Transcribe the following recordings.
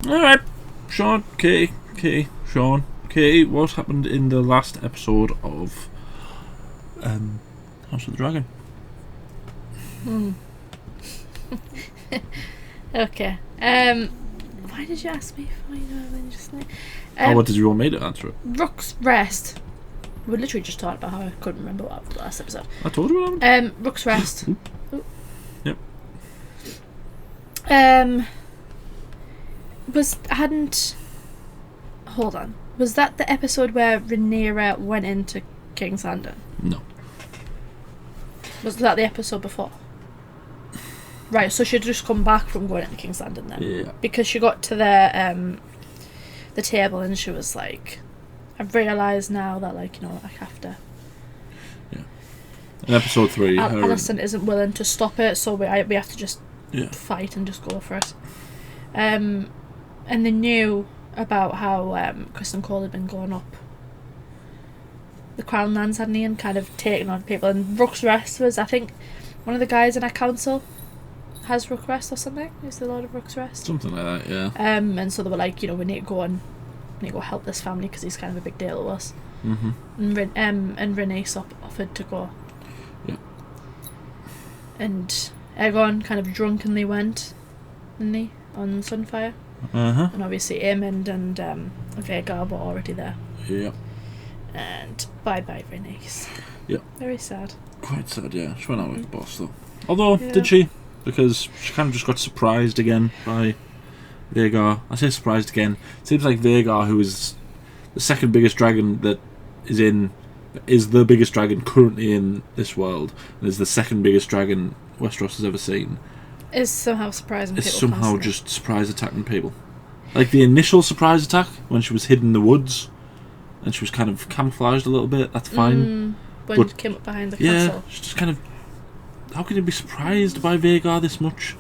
Alright, Sean, Sean, what happened in the last episode of House of the Dragon? Okay. Why did you ask me for just now? What did you want me to answer it? Rook's Rest. We literally just talked about how I couldn't remember what happened last episode. I told you what happened. Rook's Rest. Ooh. Yep. Hold on. Was that the episode where Rhaenyra went into King's Landing? No. Was that the episode before? Right, so she'd just come back from going into King's Landing then. Yeah. Because she got to the table and she was like, I've realised now that, like, you know, I have to. Yeah. In episode 3, Alicent isn't willing to stop it, so we have to just fight and just go for it. And they knew about how Kristen Cole had been going up the Crown Lands, hadn't he, and kind of taking on people. And Rook's Rest was, I think, one of the guys in our council has Rook's Rest or something. Is the Lord of Rook's Rest? Something like that, yeah. And so they were like, you know, we need to go help this family because he's kind of a big deal to us. Mm-hmm. And Rhaenys offered to go. Yeah. And AEGON kind of drunkenly went, didn't he, on Sunfire? Uh-huh. And obviously Aemond and Vhagar were already there. Yeah. And bye-bye Rhaenys. Yeah. Very sad. Quite sad, yeah. She went out with the boss, though. Although, did she? Because she kind of just got surprised again by Vhagar. I say surprised again. It seems like Vhagar, who is the second biggest dragon that is the biggest dragon currently in this world, and is the second biggest dragon Westeros has ever seen, is somehow surprising people. Is somehow constantly. just surprise attacking people. Like the initial surprise attack, when she was hidden in the woods, and she was kind of camouflaged a little bit, that's fine. When she came up behind the castle. Yeah, she's just kind of... How can you be surprised by Vhagar this much?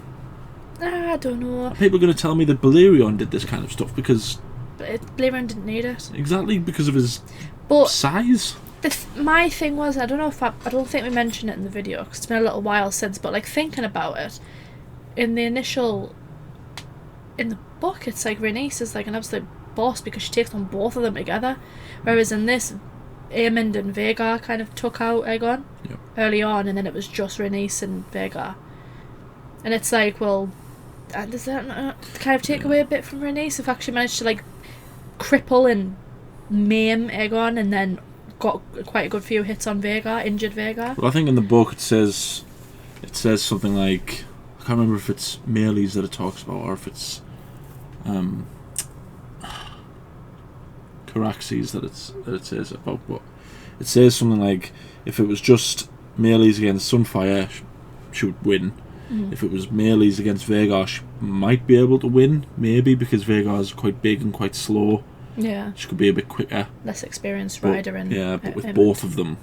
I don't know. Are people going to tell me that Balerion did this kind of stuff because... But Balerion didn't need it. Exactly, because of his size. My thing was, I don't think we mentioned it in the video because it's been a little while since, but like thinking about it, in the book, it's like Rhaenys is like an absolute boss because she takes on both of them together, whereas in this, Aemond and Vhagar kind of took out Aegon early on, and then it was just Rhaenys and Vhagar. And it's like, well, does that kind of take away a bit from Rhaenys if actually managed to like cripple and maim Aegon and then got quite a good few hits on Vhagar, injured Vhagar? Well, I think in the book it says something like, I can't remember if it's Meleys that it talks about or if it's Caraxes that it says about, but it says something like if it was just Meleys against Sunfire, she would win. If it was Meleys against Vhagar, she might be able to win, maybe, because Vhagar is quite big and quite slow. Yeah. She could be a bit quicker. Less experienced rider and but with both of them,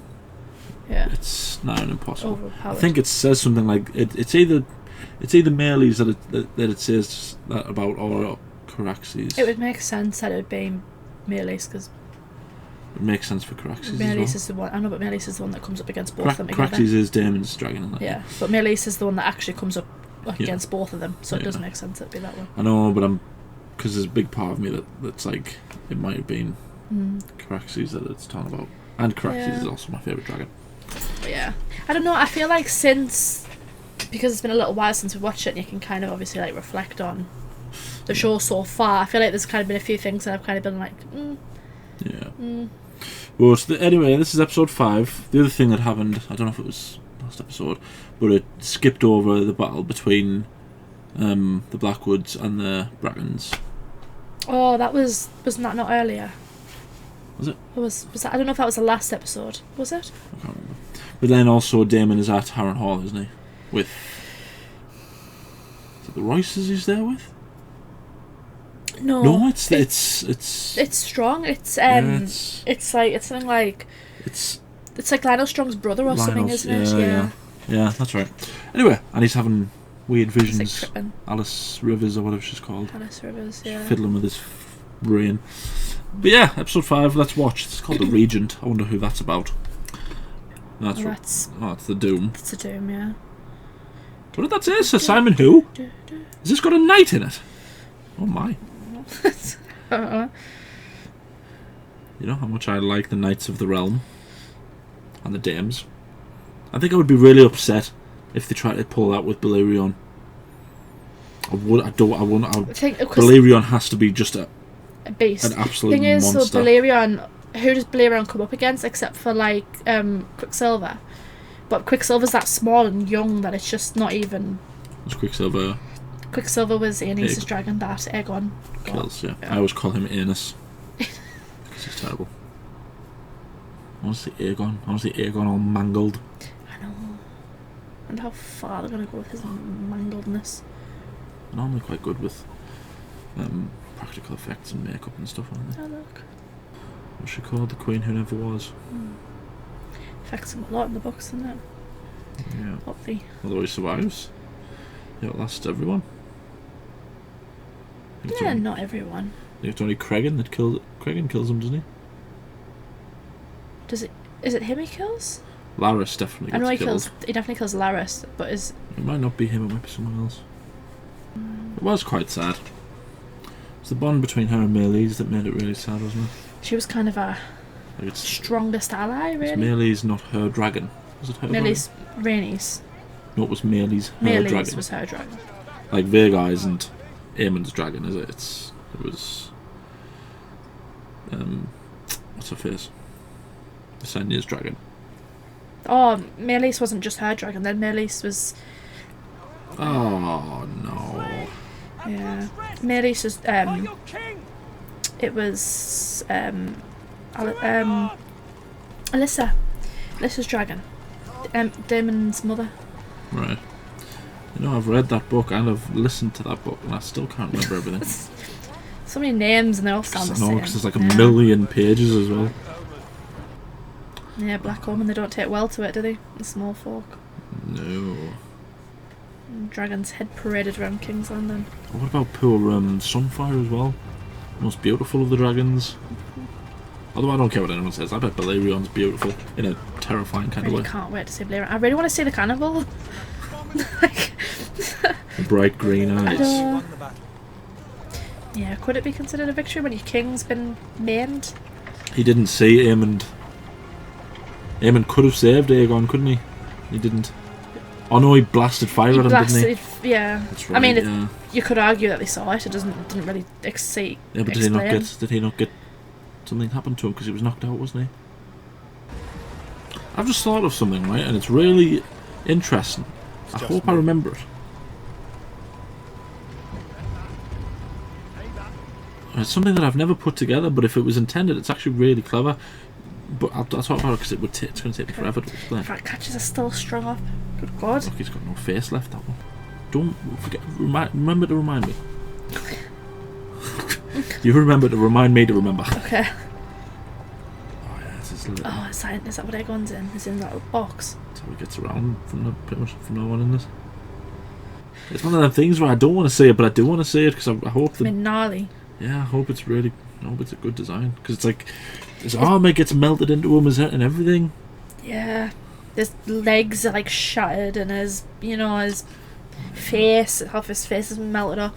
it's now impossible. Overpowered. I think it says something like it's either Meleys that it says that about or Caraxes. It would make sense that it would be Meleys because it makes sense for Caraxes. Meleys is the one. I know, but Meleys is the one that comes up against both of them together. Caraxes is Daemon's dragon, isn't it? Yeah, but Meleys is the one that actually comes up against both of them, so it does make sense it'd be that one. I know, but because there's a big part of me that's like it might have been Caraxes that it's talking about, and Caraxes is also my favourite dragon. But yeah, I don't know. I feel like because it's been a little while since we watched it, and you can kind of obviously like reflect on the show so far. I feel like there's kind of been a few things that I've kind of been like, Well, anyway, this is episode 5. The other thing that happened, I don't know if it was last episode, but it skipped over the battle between the Blackwoods and the Brackens. Oh, that was that not earlier? Was it? Was that? I don't know if that was the last episode. Was it? I can't remember. But then also Daemon is at Harrenhal, isn't he? With is it the Royces he's there with? No, it's strong. It's something like it's like Lionel Strong's brother or something, isn't it? Yeah, that's right. Anyway, and he's having weird visions. Like Alys Rivers or whatever she's called. Alys Rivers, she's fiddling with his brain. But yeah, episode 5. Let's watch. It's called The Regent. I wonder who that's about. That's the Doom. It's the Doom, yeah. What did that say? Sir Simon who? Has this got a knight in it? Oh my. You know how much I like the Knights of the Realm and the Dames. I think I would be really upset if they tried to pull that with Balerion. Balerion has to be just a beast. An absolute thing is, monster. So Balerion, who does Balerion come up against except for like Quicksilver? But Quicksilver's that small and young that it's just not even. Was Quicksilver? Quicksilver was Aeneas' dragon that AEGON kills. Yeah. I always call him Aenus because he's terrible. I want to see Aegon. I want to see Aegon all mangled. I know. And how far they're gonna go with his mangledness. They're normally quite good with practical effects and makeup and stuff, aren't they? Oh look. What's she called? The Queen Who Never Was. Affects him a lot in the books, isn't it? Yeah. Hopefully. Although he survives. He outlasts everyone. Yeah, not everyone. I think it's only Cregan that kills. Cregan kills him, doesn't he? Does it? Is it him he kills? Laris definitely gets I know he killed. kills. He definitely kills Laris, but is. It might not be him. It might be someone else. It was quite sad. It's the bond between her and Meleys that made it really sad, wasn't it? She was kind of a strongest ally, really. Meleys, not her dragon. Was it her Meleys, Rhaenys. No, it was Meleys, her Meleys dragon. was her dragon. Like Vhagar isn't Aemon's dragon, is it? It was what's her face? Visenya's dragon. Oh, Meleys wasn't just her dragon. Then Meleys was. Oh no. Yeah, Meleys was. It was Alyssa's dragon. Daemon's mother. Right. You know, I've read that book and I've listened to that book and I still can't remember everything. So many names and they all sound the same. because there's like a million pages as well. Yeah, Black Woman, they don't take well to it, do they? The small folk. No. Dragon's head paraded around King's Landing. What about poor Sunfire as well? Most beautiful of the dragons. Although I don't care what anyone says, I bet Balerion's beautiful in a terrifying kind of way. I can't wait to see Balerion. I really want to see the cannibal. The bright green eyes. Yeah, could it be considered a victory when your king's been maimed? He didn't see Aemond. Aemond could have saved Aegon, couldn't he? He didn't. Oh no, he blasted fire at him, didn't he? Yeah. That's right, I mean, yeah. You could argue that they saw it. It didn't really explain. Yeah, but did he not get something happened to him because he was knocked out, wasn't he? I've just thought of something, right, and it's really interesting. I hope I remember it. It's something that I've never put together, but if it was intended, it's actually really clever. But I'll talk about it because it's going to take me forever to explain. If that catches are still strung up. Good God. Look, he's got no face left, that one. Don't forget. Remember to remind me. You remember to remind me to remember. Okay. Oh yeah, it's his little. Oh, is that what Aegon's in? Is in that little box? That's how he gets around pretty much from now on in this. It's one of them things where I don't want to say it, but I do want to say it because I hope that. Gnarly. Yeah, I hope it's really. I hope it's a good design because it's like his armor gets melted into him and everything. Yeah, his legs are like shattered, and his face, half his face is melted off.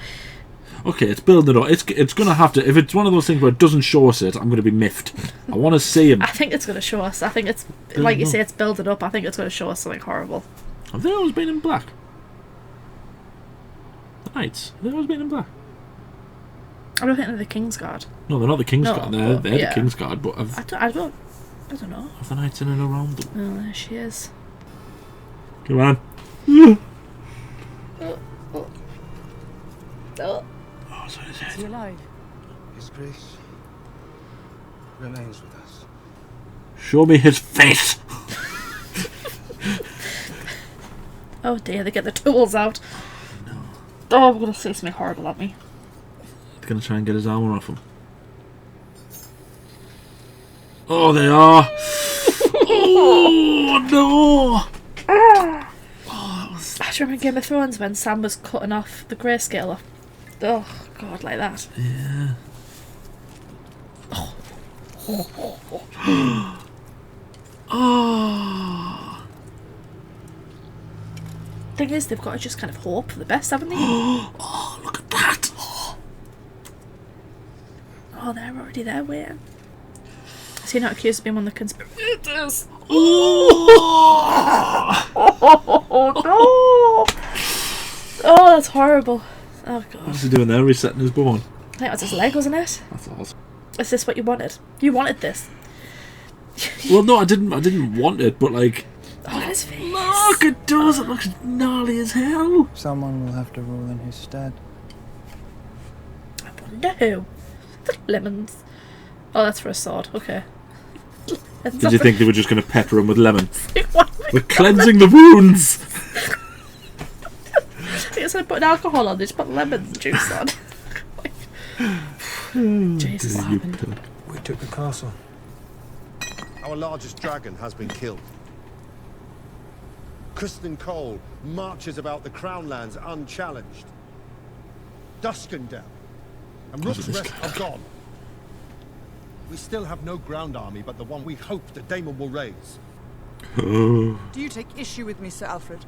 Okay, it's building it up. It's gonna have to. If it's one of those things where it doesn't show us it, I'm gonna be miffed. I want to see him. I think it's gonna show us. I think it's like you say, it's building up. I think it's gonna show us something horrible. Have they always been in black? The Knights. Have they always been in black? I don't think they're the King's Guard. No, they're not the King's Guard. They're yeah. the King's Guard, but I don't know. Have the Knights in and around them? Oh, there she is. Come on. Oh. Oh, sorry, Is he alive? His grace remains with us. Show me his face. Oh dear, they get the tools out. No. Oh, I'm gonna say something horrible at me. They're gonna try and get his armor off him. Oh, they are. Oh no. Oh, that was. I remember Game of Thrones when Sam was cutting off the grayscale off. Oh God, like that. Yeah. Oh. Thing is, they've got to just kind of hope for the best, haven't they? Oh, look at that! Oh, they're already there waiting. Is he not accused of being one of the conspirators? Oh! Oh no! Oh, that's horrible. Oh god. What's he doing there? Resetting his bone. I think that's his leg, wasn't it? That's awesome. Is this what you wanted? You wanted this. Well, no, I didn't want it, but like, Oh, look at his face. look, it does. It looks gnarly as hell. Someone will have to rule in his stead. I wonder who. The lemons. Oh, that's for a sword. Okay. Did you think they were just going to pepper him with lemon? What? We're cleansing the wounds. Instead of putting alcohol on, they just put lemon juice on. Jesus, what happened? We took the castle. Our largest dragon has been killed. Kristen Cole marches about the Crown Lands unchallenged. Duskendale and Rook's Rest are gone. We still have no ground army but the one we hope that Daemon will raise. Do you take issue with me, Sir Alfred?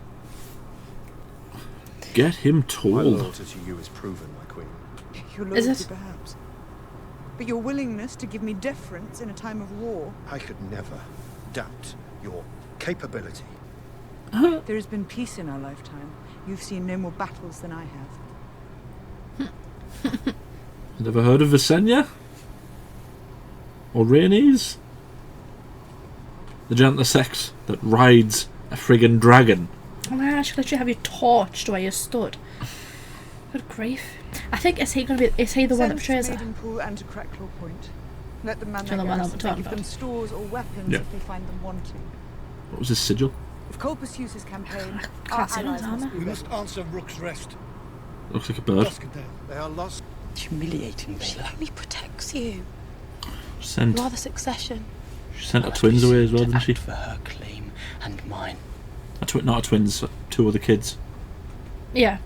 Get him My told. loyalty to you is proven, my queen. Your Is loyalty, it? perhaps. But your willingness to give me deference in a time of war. I could never doubt your capability. There has been peace in our lifetime. You've seen no more battles than I have. Never heard of Visenya? Or Rhaenys? The gentler sex that rides a friggin' dragon. Oh my gosh, I should literally have you torched where you stood. Good grief. I think, is he the one that betrays her? Maidenpool and to Crackclaw Point. Let them man Do you their know the one I'm garrisons and talking give them about? stores or weapons Yeah. if they find them wanting. What was his sigil? If Cole pursues his campaign, can't our see allies his must armour. be We ready. must answer Rook's Rest. Looks like a bird. Duskendale. They are lost. Humiliating She me. only protects you. Sent. You are the succession. She sent her twins away as well, didn't she? For her claim and mine. Not her twins, two other kids. Yeah.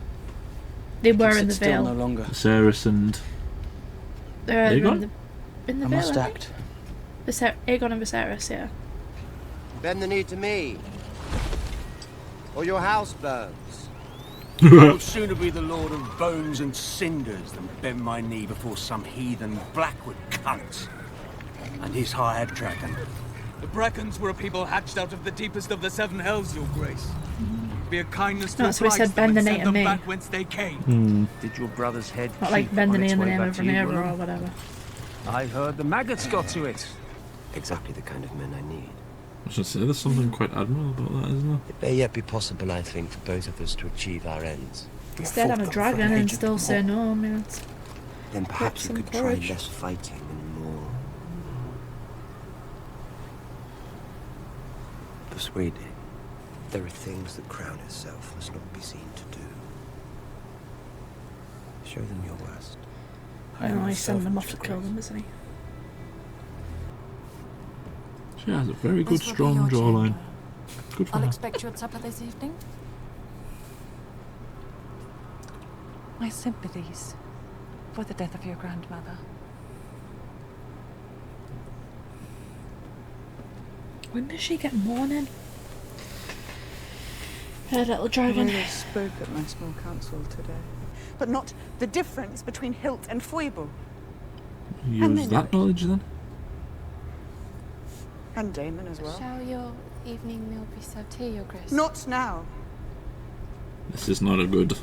They were in the Sit still no Vale. longer. Viserys and They're Aegon? in the I Vale, must I act. think. Aegon and Viserys, yeah. Bend the knee to me, or your house burns. I would sooner be the lord of bones and cinders than bend my knee before some heathen Blackwood cunt and his hired dragon. The Brackens were a people hatched out of the deepest of the seven hells, your grace. Be a kindness to No, so we said bend the knee to them me. back whence they came. Did your brother's head Not like keep bend the on knee its in the way name back of to you, Rhaenyra Willem? or whatever. I heard the maggots got to it. Exactly the kind of men I need. I was going to say, there's something quite admirable about that, isn't there? It may yet be possible, I think, for both of us to achieve our ends. Instead on a dragon and still say no, I mean, it's Then perhaps you some could try courage. less fighting and more persuading. There are things that Crown itself must not be seen to do. Show them your worst. I don't know, he's sending them off to kill them, isn't he? She has a very good, This will be strong your jawline. chamber. Good for I'll her. expect you at supper this evening. My sympathies for the death of your grandmother. When does she get mourning? Her little The dragon. Meleys spoke at my small council today. But not the difference between hilt and foible. And Use they that know it. knowledge then. And Daemon as well. Shall your evening meal be served here, your grace? Not now. This is not a good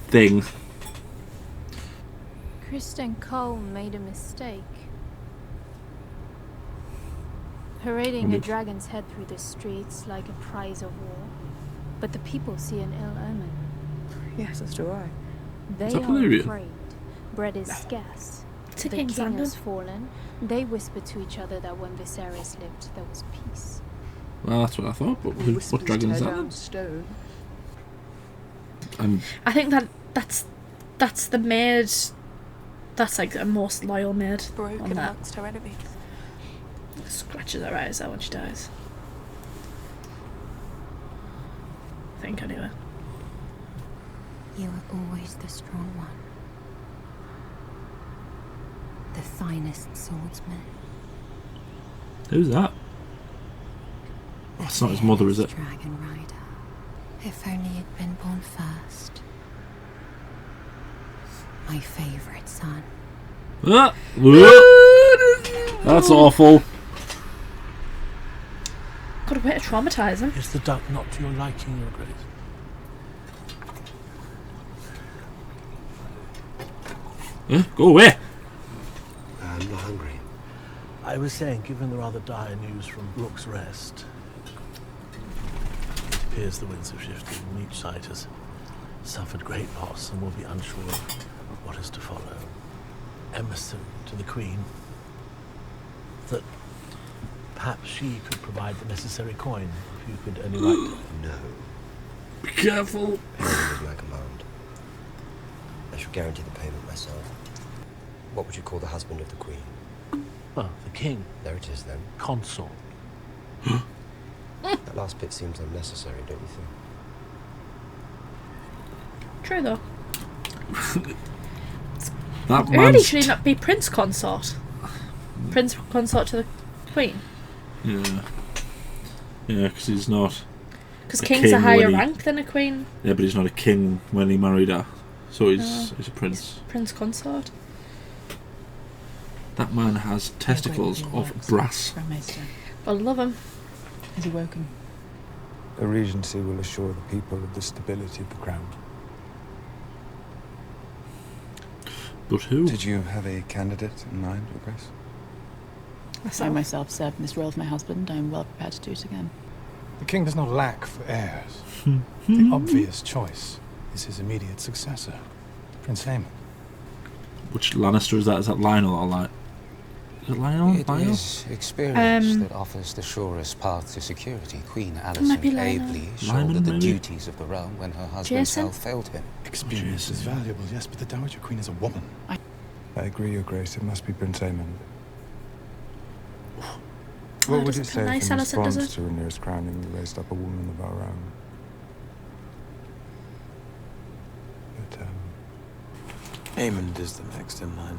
thing. Kristen Cole made a mistake. Parading a dragon's head through the streets like a prize of war. But the people see an ill omen. Yes, as do I. They Is that are Valyrian? afraid. Bread is scarce. It's The King's king Landing. has fallen. They whisper to each other that when Viserys lived, there was peace. Well, that's what I thought, but what dragon is tear that? down stone. I'm I think that's the maid. That's like the most loyal maid Broken on that. amongst her enemies. Scratches her eyes out when she dies. I think anyway. You are always the strong one. The finest swordsman. Who's that? Oh, it's not his mother, is it? Dragon rider. If only you'd been born first. My favourite son. Ah, that's awful. Got a bit of traumatising. Is the duck not to your liking, Your Grace? Go away. I'm not hungry. I was saying, given the rather dire news from Rook's Rest, it appears the winds have shifted and each side has suffered great loss and will be unsure of what is to follow. Emissary to the Queen, that perhaps she could provide the necessary coin if you could only write. No. Be careful. Payment is my command. I shall guarantee the payment myself. What would you call the husband of the Queen? Well, the King. There it is then. Consort. That last bit seems unnecessary, don't you think? True though. That Really, man's should he not be Prince Consort? Prince Consort to the Queen? Yeah. Yeah, because he's not. Because king's a king higher when he- rank than a queen. Yeah, but he's not a king when he married her. So he's a prince. Prince Consort. That man has testicles of brass. I love him. Has he woken? The Regency will assure the people of the stability of the crown. But who? Did you have a candidate in mind, Your Grace? I myself served in this role with my husband. I am well prepared to do it again. The king does not lack for heirs. The obvious choice is his immediate successor, Prince Daemon. Which Lannister is that? Is that Lionel or Is it Lionel? It Lionel? is experience that offers the surest path to security. Queen might be Alicent Lionel. ably Lyman, shouldered the maybe? duties of the realm when her husband's Jason? health failed him. Experience is valuable, yes, but the Dowager Queen is a woman. I agree, Your Grace. It must be Prince Daemon. What would you say nice, if in Alicent, does response it? to Rhaenyra's crowning you raised up a woman of our own? But, Aemond is the next in line.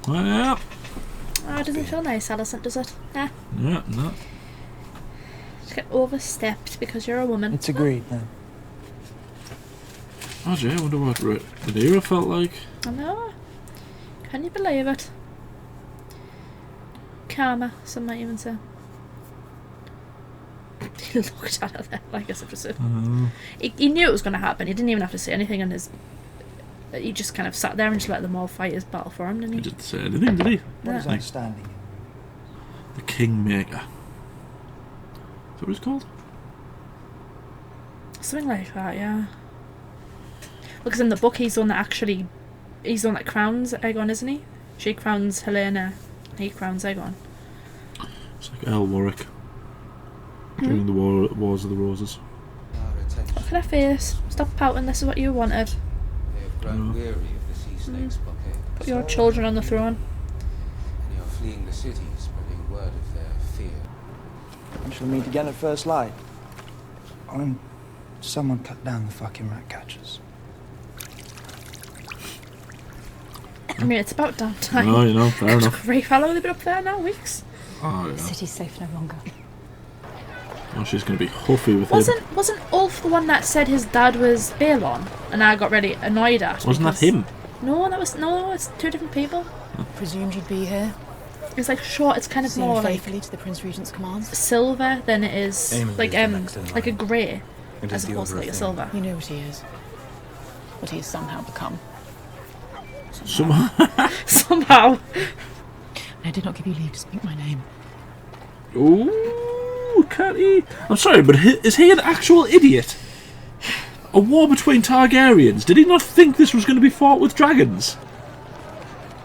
Yeah. Oh, it doesn't feel nice, Alicent, does it? Nah. Yeah, no. Just get overstepped because you're a woman. It's agreed then. Oh, gee, I wonder what Rhaenyra felt like. I know. Can you believe it? Karma, some might even say. He looked at her there like as if to say. He knew it was going to happen. He didn't even have to say anything in his. He just kind of sat there and just let them all fight his battle for him, didn't he? He didn't say anything, did he? What is Like, outstanding? the Kingmaker. Is that what it's called? Something like that, yeah. Because in the book, he's the one that crowns Aegon, isn't he? She crowns Rhaenyra, and he crowns Aegon. It's like Earl Warwick during the Wars of the Roses. Look at her face. Stop pouting. This is what you wanted. They have grown weary of the sea snake's blockade. Put your children on the throne. Many are fleeing the city, spreading word of their fear. We shall meet again at first light. when someone cut down the fucking rat catchers. I mean, it's about damn time. Oh, you know, fair enough. Ray Fallow, they've been up there now, weeks. Oh, yeah. The city's safe no longer. Oh, she's going to be huffy with him. Wasn't Ulf the one that said his dad was Balon, and I got really annoyed at? Wasn't that him? No, it's two different people. Presumed you'd be here. It's like short. It's kind of Seen more faithfully to the Prince Regent's commands. silver than it is Daemon like is the next in like a line. grey, It as is the opposed to order like a of silver. You know what he is. What he has somehow become. Somehow. I did not give you leave to speak my name. Ooh, can't he? I'm sorry, but is he an actual idiot? A war between Targaryens. Did he not think this was going to be fought with dragons?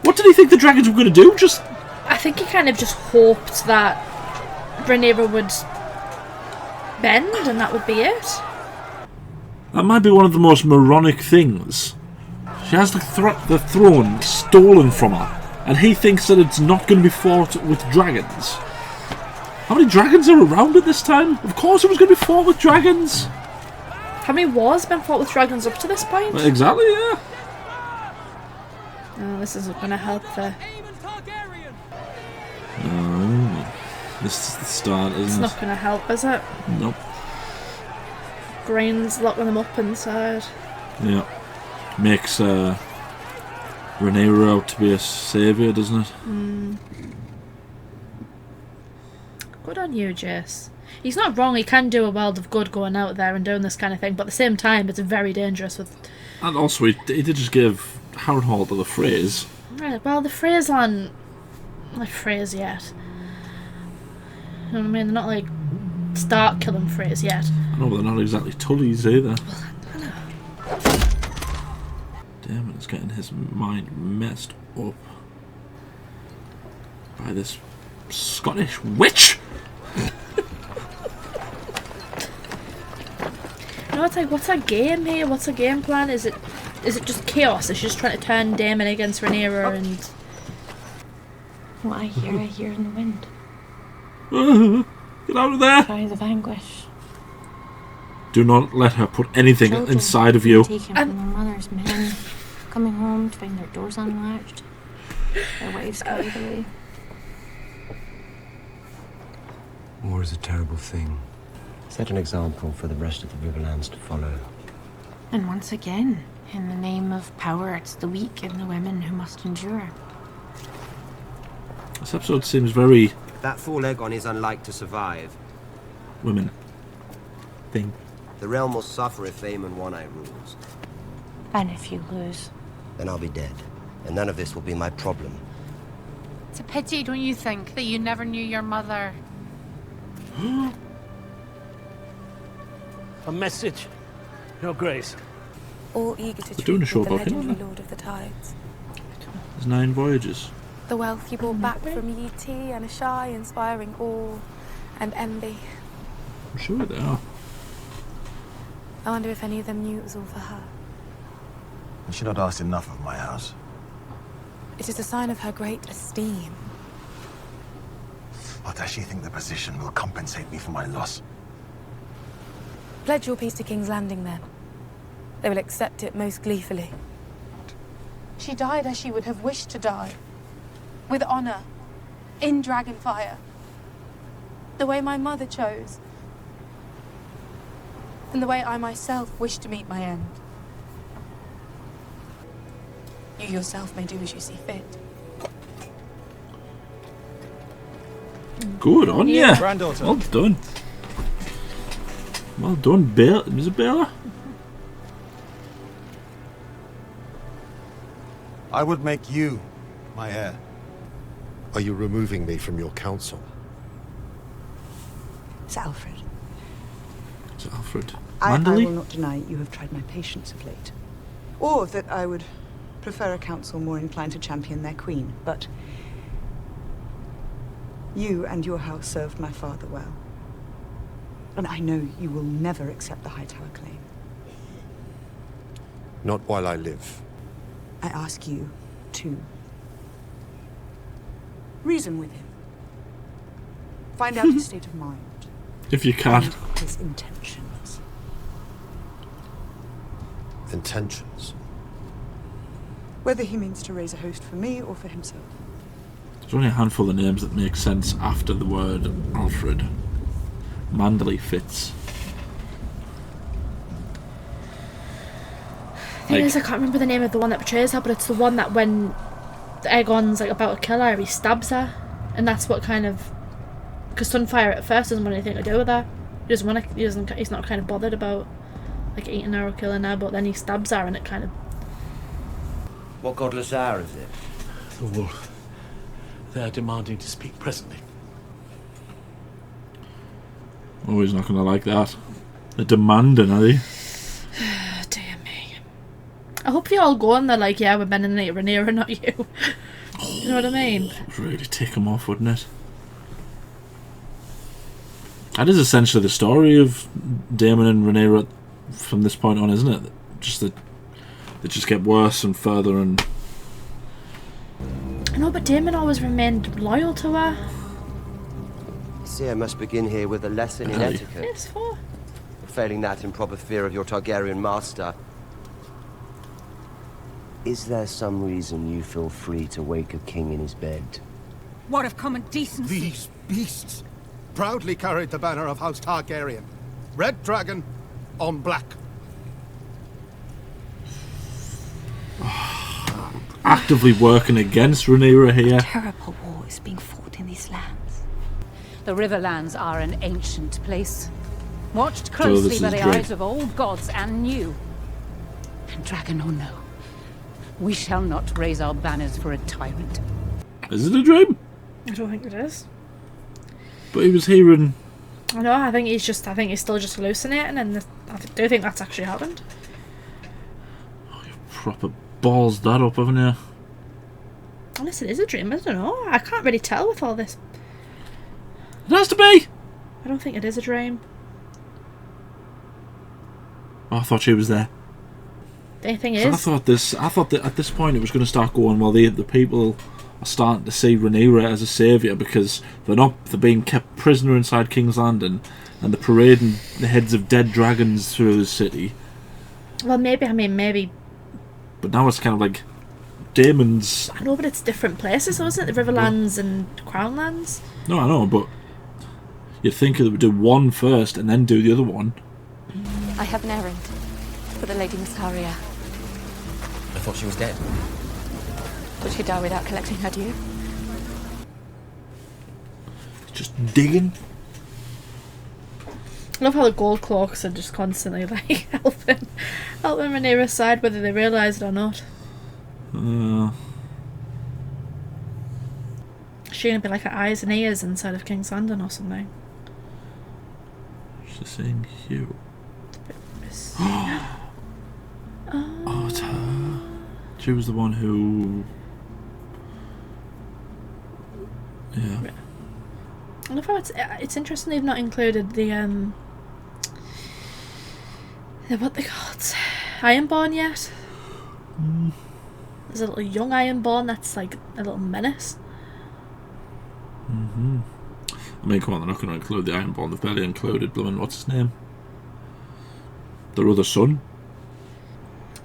What did he think the dragons were going to do? Just... I think he kind of just hoped that Rhaenyra would bend and that would be it. That might be one of the most moronic things. She has the throne stolen from her, and he thinks that it's not going to be fought with dragons. How many dragons are around at this time? Of course it was going to be fought with dragons. How many wars have been fought with dragons up to this point? Exactly, yeah. Oh, this isn't going to help the... Oh, this is the start, isn't It's it? not going to help, is it? Nope. screens, locking them up inside. Yeah. Makes Rhaenyra out to be a saviour, doesn't it? Good on you, Jace. He's not wrong, he can do a world of good going out there and doing this kind of thing, but at the same time, it's very dangerous with... And also, he did just give Harrenhal to the Freys. Right, well, the Freys aren't like Freys yet. You know what I mean? They're not like Stark killing Freys yet. I know, but they're not exactly Tullys either. Daemon is getting his mind messed up by this Scottish witch. No, it's like, what's our game here? What's our game plan? Is it just chaos? Is she just trying to turn Daemon against Rhaenyra and... What I hear in the wind. Get out of there! Cries of anguish. Do not let her put anything Children inside of you. taken from their mothers, men coming home to find their doors unlatched, their wives carried away. War is a terrible thing. Set an example for the rest of the Riverlands to follow. And once again, in the name of power, it's the weak and the women who must endure. This episode seems very... That fool AEGON is unlike to survive. women thing. The realm will suffer if Daemon One-Eye rules. And if you lose? Then I'll be dead. And none of this will be my problem. It's a pity, don't you think, that you never knew your mother? A message, Your Grace. All eager to They're doing a treat show with the about him, legendary aren't they? Lord of the Tides. There's 9 voyages. The wealth you brought back from Yi Ti and a shy, inspiring awe and envy. I'm sure they are. I wonder if any of them knew it was all for her. You should not ask enough of my house. It is a sign of her great esteem. Or does she think the position will compensate me for my loss? Pledge your peace to King's Landing, then. They will accept it most gleefully. She died as she would have wished to die. With honor. In Dragonfire. The way my mother chose. And the way I myself wish to meet my end. You yourself may do as you see fit. Good on ya. Granddaughter. Well done. Well done, Bale. Was it Baylor? I would make you my heir. Are you removing me from your council? Sir Alfred. Sir Alfred. I Manderley? will not deny you have tried my patience of late. Or that I would prefer a council more inclined to champion their queen, but you and your house served my father well. And I know you will never accept the Hightower claim. Not while I live. I ask you to reason with him. Find out his state of mind. If you can. And his intentions. Intentions? Whether he means to raise a host for me or for himself. There's only a handful of names that make sense after the word Alfred. Manderley fits. Thing is, I can't remember the name of the one that betrays her, but it's the one that when Aegon's like about to kill her, he stabs her, and that's what kind of, because Sunfire at first doesn't want anything to do with her. He doesn't want to. He's not kind of bothered about like eating her or killing her, but then he stabs her, and it kind of. What godless hour is it? The wolf. They are demanding to speak presently. Oh, he's not going to like that. They're demanding, are they? Dear me. I hope they all go and they're like, yeah, we're bending the knee to Rhaenyra, not you. You know what I mean? It would really tick him off, wouldn't it? That is essentially the story of Daemon and Rhaenyra from this point on, isn't it? Just that they just get worse and further and... No, but Daemon always remained loyal to her. See, I must begin here with a lesson in etiquette. Yes, for. Failing that in proper fear of your Targaryen master. Is there some reason you feel free to wake a king in his bed? What of common decency? These beasts proudly carried the banner of House Targaryen. Red Dragon, on black. Actively working against Rhaenyra here. Terrible war is being fought in these lands. The Riverlands are an ancient place, watched closely by the eyes of old gods and new. And dragon or no, we shall not raise our banners for a tyrant. Is it a dream? I don't think it is. But he was hearing... I know, I think he's still just hallucinating, and I do think that's actually happened. Proper balls that up, haven't you? Unless it is a dream, I don't know. I can't really tell with all this. It has to be! I don't think it is a dream. Oh, I thought she was there. The thing So is... I thought that at this point it was going to start going, well, the people are starting to see Rhaenyra as a saviour because they're being kept prisoner inside King's Landing and they're parading the heads of dead dragons through the city. Well, maybe... But now it's kind of like Daemon's... I know, but it's different places, though, isn't it? The Riverlands and Crownlands. No, I know, but you'd think they would do one first and then do the other one. I have an errand for the Lady Missaria. I thought she was dead. Would she die without collecting her due? Just digging. I love how the gold cloaks are just constantly like helping Rhaenyra's side, whether they realise it or not. Is she gonna be like her eyes and ears inside of King's Landing or something? She's saying Hugh. Oh, it's her. She was the one who... Yeah. I love how it's interesting they've not included the what they called Ironborn yet. There's a little young Ironborn that's like a little menace. I mean, come on, they're not going to include the Ironborn. They've barely included blooming, what's his name? Their other son.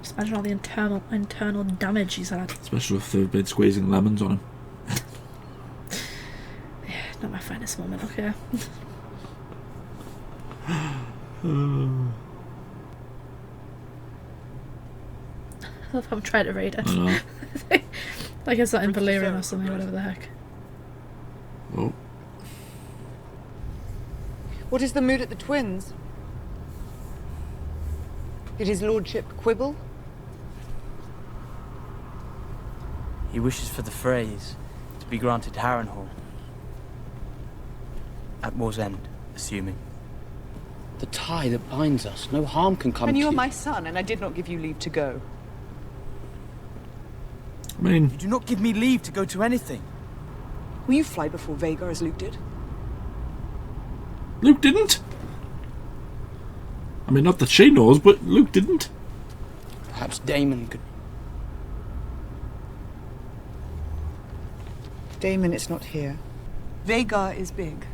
Just imagine all the internal damage he's had. Especially if they've been squeezing lemons on him. Yeah, not my finest moment, okay. I love how I'm trying to read it. I know. Like it's not in Valyrian or something, whatever the heck. Oh. What is the mood at the Twins? Did his lordship quibble? He wishes for the phrase to be granted Harrenhal. At war's end, assuming. The tie that binds us, no harm can come to And you you. are my son, and I did not give you leave to go. I mean... You do not give me leave to go to anything. Will you fly before Vhagar as Luke did? Luke didn't. I mean, not that she knows, but Luke didn't. Perhaps Daemon could... Daemon is not here. Vhagar is big,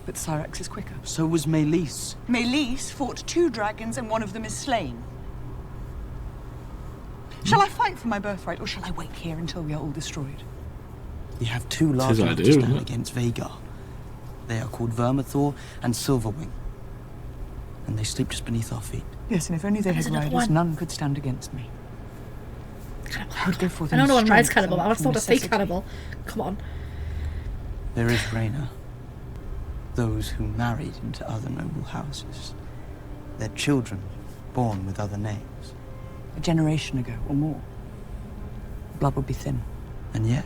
but Syrax is quicker. So was Meleys. Meleys fought 2 dragons and one of them is slain. Shall I fight for my birthright, or shall I wait here until we are all destroyed? You have 2 large enough to stand against Vhagar. They are called Vermithor and Silverwing. And they sleep just beneath our feet. Yes, and if only they had riders, none could stand against me. I would go forth I don't know in one rides strength cannibal, I was from thought to say necessity. cannibal. Come on. There is Rhaenyra. Those who married into other noble houses. Their children born with other names. A generation ago, or more. Blood would be thin. And yet...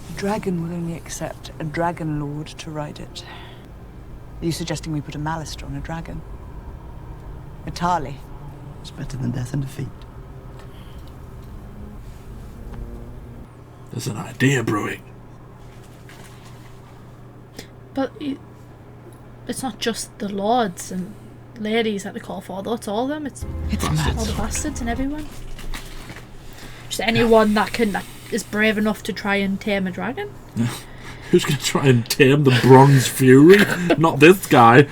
The dragon will only accept a dragon lord to ride it. Are you suggesting we put a Malister on a dragon? A Tarly? It's better than death and defeat. There's an idea brewing. But it's not just the lords and ladies that they call for, though. It's all of them. It's all the bastards and everyone. Just anyone that is brave enough to try and tame a dragon. Who's going to try and tame the Bronze Fury? Not this guy.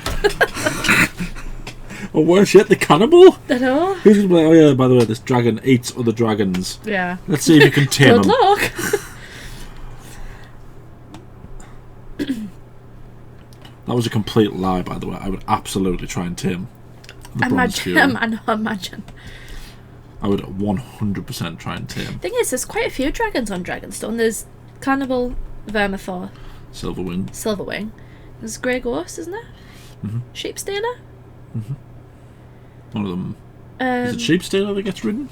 Or worse yet, the cannibal? I know. Who's going to be like, oh yeah, by the way, this dragon eats other dragons. Yeah. Let's see if you can tame him. Good luck. That was a complete lie, by the way. I would absolutely try and tame the Bronze Fury. Imagine. I would 100% try and tame. Thing is, there's quite a few dragons on Dragonstone. There's Cannibal, Vermithor, Silverwing. There's Grey Ghost, isn't there? Sheepstealer. One of them. Is it Sheepstealer that gets ridden?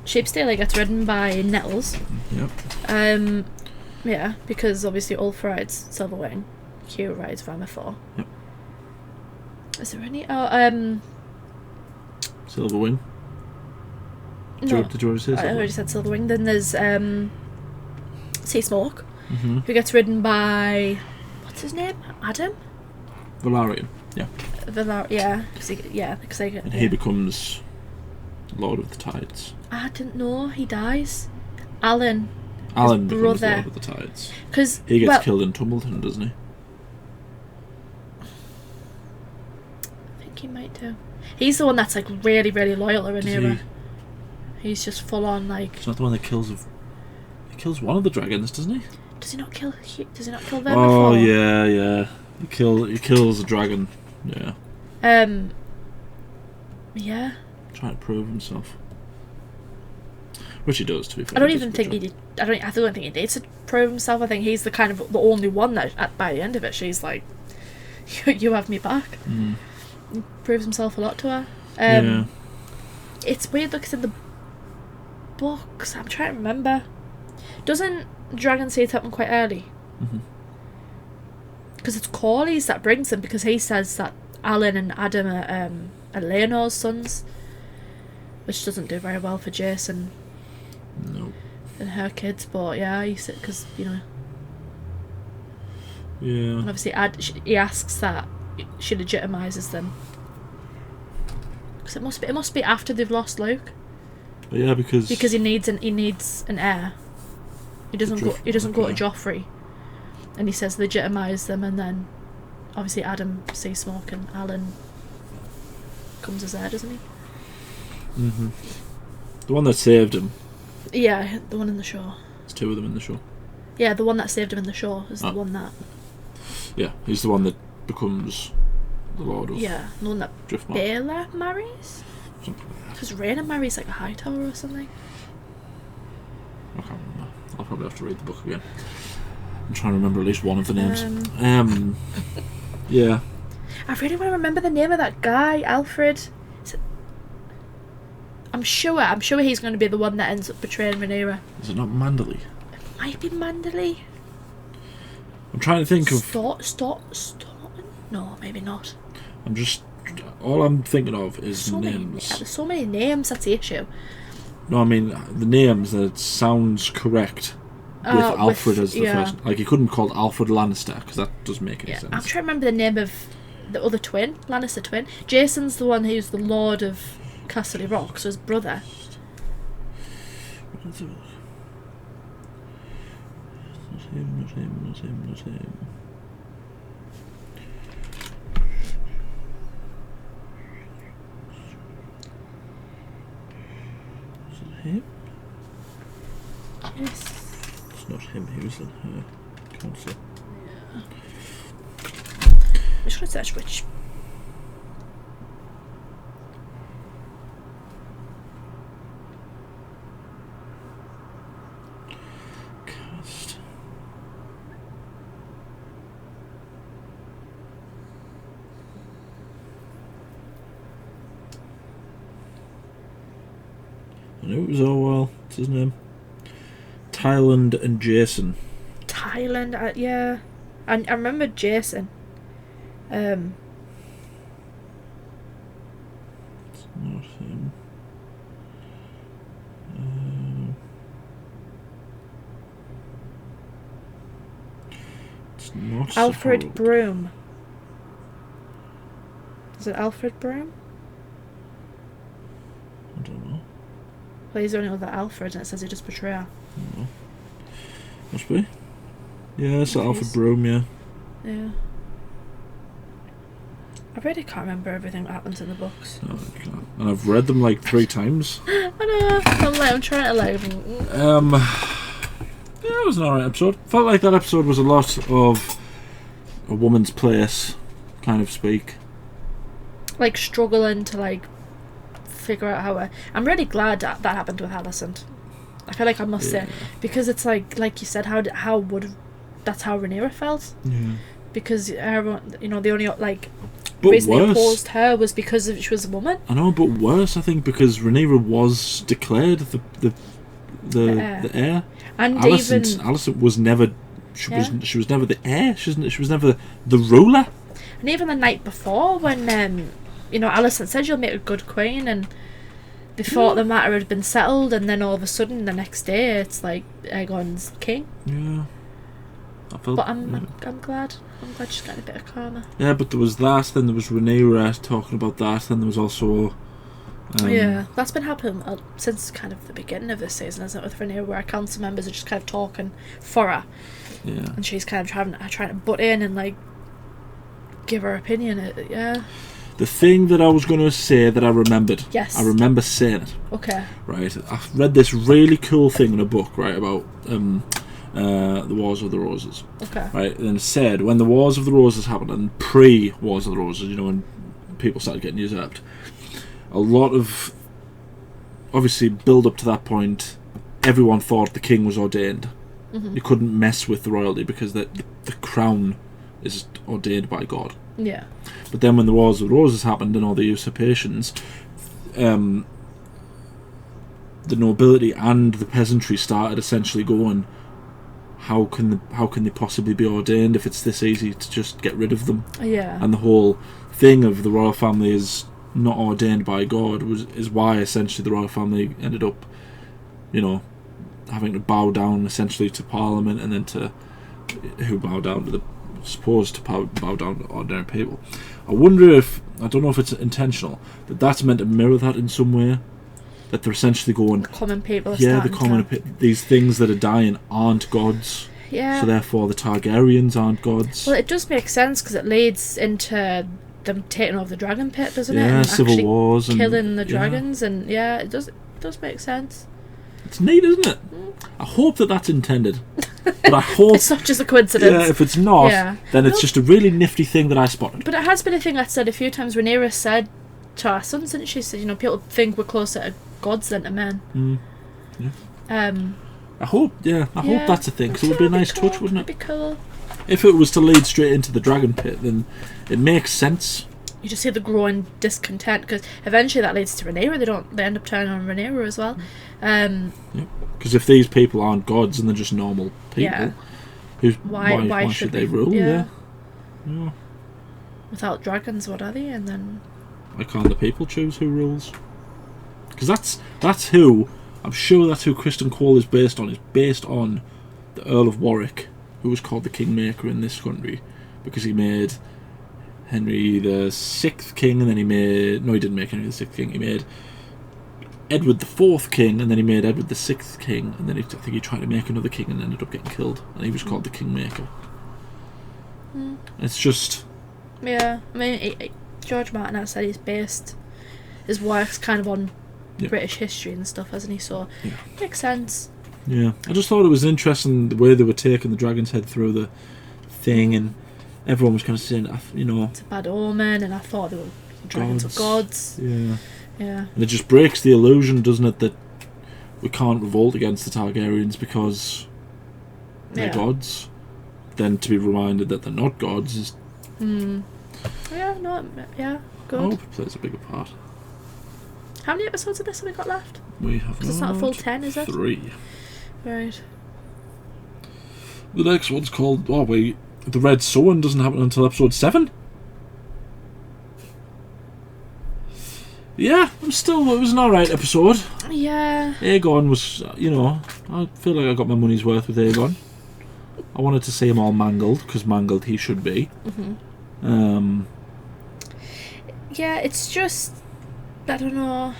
Sheepstealer gets ridden by Nettles. Yep. Yeah, because obviously Ulf rides Silverwing, Hugh rides Vermithor. Yep. Is there any? Silverwing. Did you already say Silverwing? I already said Silverwing. Then there's Sea Smoke, Mm-hmm. who gets ridden by what's his name? Adam. Valarian. Yeah. Because they get. And he becomes Lord of the Tides. I didn't know he dies. Alan Becomes brother. Lord of the Tides. Because he gets killed in Tumbleton, doesn't he? I think he might do. He's the one that's like really, really loyal to Rhaenyra. He's just full on like. He's not the one that kills. He kills one of the dragons, doesn't he? Does he not kill Vermithor? Oh yeah. He kills a dragon. Yeah. Yeah. Trying to prove himself. Which he does, to be fair. I don't even think he did. I don't think he needs to prove himself. I think he's the kind of the only one that by the end of it, she's like, "You have me back." He proves himself a lot to her. Yeah. It's weird because in the books, I'm trying to remember. Doesn't Dragonseed happen quite early? Because it's Corlys that brings them, because he says that Alan and Adam are Leonor's sons, which doesn't do very well for Jace and her kids. But yeah, he said because Yeah. And obviously, he asks that she legitimizes them, because it must be after they've lost Luke. But yeah, because he needs an heir. He doesn't go to Joffrey, and he says legitimize them, and then obviously Adam, Sea Smoke, and Alan comes as heir, doesn't he? The one that saved him. Yeah, the one in the show. There's two of them in the show. Yeah, the one that saved him in the show is the one that. Yeah, he's the one that becomes the Lord of. Yeah, the one that Baela marries. Because Rhaenyra marries like a Hightower or something. I can't remember. I'll probably have to read the book again. I'm trying to remember at least one of the names. Yeah. I really want to remember the name of that guy, Alfred. I'm sure he's going to be the one that ends up betraying Rhaenyra. Is it not Manderley? It might be Manderley. I'm trying to think of. No, maybe not. All I'm thinking of is names. There's so many names, that's the issue. No, I mean the names that sounds correct with Alfred as the first. Like he couldn't be called Alfred Lannister, because that doesn't make any sense. I'm trying to remember the name of the other twin, Lannister twin. Jason's the one who's the Lord of Casterly Rock, so his brother. Not him. Is it him? Yes. It's not him, he was in her council. Yeah. I'm just going to search which. Cast. I knew it was Orwell. What's his name? Tyland and Jason. Tyland, yeah. I remember Jason. It's not him. It's not Alfred Harold. Broom. Is it Alfred Broom? I don't know. Well, he's the only other Alfred, and it says he just betrayed her. Must be. Yeah, it's Alfred Broom, yeah. Yeah. I really can't remember everything that happens in the books. No, I can't. And I've read them like 3 times. I know. I'm trying to like. Yeah, it was an alright episode. Felt like that episode was a lot of a woman's place, kind of speak. Like struggling to like figure out how. I'm really glad that happened with Alicent. I feel like I must say, because it's like you said, how would that's how Rhaenyra felt. Yeah. Because everyone, the only like but reason worse, they opposed her was because she was a woman. I know, but worse, I think, because Rhaenyra was declared the heir. And Alicent was never. She was never the heir. She was never the ruler. And even the night before, when Alicent said you'll make a good queen, and they thought the matter had been settled, and then all of a sudden the next day it's like Aegon's king. Yeah. But I'm glad. I'm glad she's getting a bit of karma. Yeah, but there was that. Then there was Rhaenyra talking about that. Then there was also. That's been happening since kind of the beginning of this season, isn't it? With Rhaenyra, where our council members are just kind of talking for her. Yeah. And she's kind of trying to butt in and like give her opinion. Yeah. The thing that I was going to say that I remembered. Yes. I remember saying it. Okay. Right. I read this really cool thing in a book, right, about the Wars of the Roses. Okay. Right. And it said when the Wars of the Roses happened, and pre-Wars of the Roses, when people started getting usurped, a lot of, obviously, build up to that point, everyone thought the king was ordained. Mm-hmm. You couldn't mess with the royalty because the crown is ordained by God. Yeah. But then when the Wars of the Roses happened and all the usurpations, the nobility and the peasantry started essentially going, how can they possibly be ordained if it's this easy to just get rid of them? Yeah. And the whole thing of the royal family is not ordained by God is why essentially the royal family ended up, having to bow down essentially to Parliament, and then who bow down to supposed to bow down to ordinary people. I don't know if it's intentional, but that's meant to mirror that in some way, that they're essentially going, the common people are these things that are dying aren't gods. Yeah. So therefore the Targaryens aren't gods. Well, it just makes sense because it leads into them taking over the dragon pit, doesn't it? Yeah, and civil wars and killing the dragons, and it does make sense. It's neat, isn't it? I hope that's intended. But I hope it's not just a coincidence. Yeah, if it's not, then it's just a really nifty thing that I spotted. But it has been a thing that's said a few times. Rhaenyra said to our sons, didn't she? Said, people think we're closer to gods than to men. Yeah. I hope that's a thing, because it would be a nice touch, wouldn't it? It'd be cool. If it was to lead straight into the dragon pit, then it makes sense. You just see the growing discontent, because eventually that leads to Rhaenyra. They end up turning on Rhaenyra as well. Because if these people aren't gods and they're just normal people, why should they rule? Yeah. Without dragons, what are they? And then why can't the people choose who rules? Because that's who. I'm sure that's who Kristen Cole is based on. Is based on the Earl of Warwick, who was called the Kingmaker in this country, because he made Henry the Sixth king, and then he didn't make Henry the Sixth king. He made Edward the Fourth king, and then he made Edward the Sixth king, and then I think he tried to make another king and ended up getting killed, and he was called the Kingmaker. It's just George Martin has said he's based his works kind of on British history and stuff, hasn't he? So makes sense. Yeah, I just thought it was interesting the way they were taking the dragon's head through the thing, and everyone was kind of saying, it's a bad omen, and I thought they were dragons of gods. Yeah. Yeah. And it just breaks the illusion, doesn't it, that we can't revolt against the Targaryens because they're gods. Then to be reminded that they're not gods is... good. I hope it plays a bigger part. How many episodes of this have we got left? We have it's not a full 10, is it? 3. Right. The next one's called... the Red Sun doesn't happen until episode 7. Yeah, it was an alright episode. Yeah. AEGON was, I feel like I got my money's worth with AEGON. I wanted to see him all mangled, because mangled he should be. Mm-hmm. Yeah, it's just... I don't know,